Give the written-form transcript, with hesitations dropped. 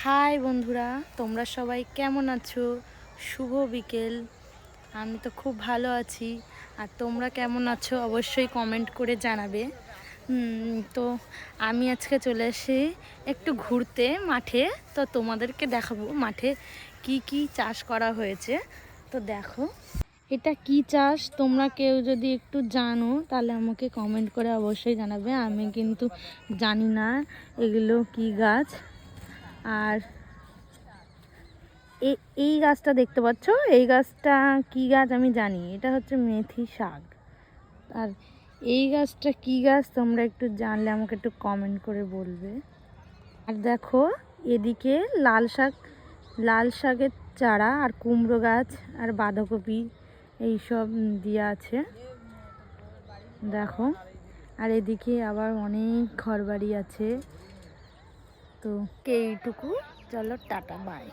High বন্ধুরা, তোমরা সবাই কেমন আছো? শুভ বিকেল। আমি তো খুব ভালো আছি। আর তোমরা কেমন আছো অবশ্যই কমেন্ট করে জানাবে। তো আমি আজকে চলে এসে একটু ঘুরতে মাঠে। তো তোমাদেরকে দেখাবো মাঠে কি কি চাষ করা হয়েছে। তো দেখো এটা কি চাষ, তোমরা কেউ যদি একটু জানো তাহলে আমাকে কমেন্ট করে অবশ্যই জানাবে। আমি কিন্তু জানি না এগুলো কি গাছ। আর এই গাছটা দেখতে পাচ্ছ, এই গাছটা কি গাছ আমি জানি, এটা হচ্ছে মেথি শাক। আর এই গাছটা কি গাছ তোমরা একটু জানলে আমাকে একটু কমেন্ট করে বলবে। আর দেখো এদিকে লাল শাকের চারা আর কুমড়ো গাছ আর বাঁধাকপি এইসব দেওয়া আছে দেখো। আর এদিকে আবার অনেক ঘরবাড়ি আছে। তো এইটুকু, চলো টাটা বাই।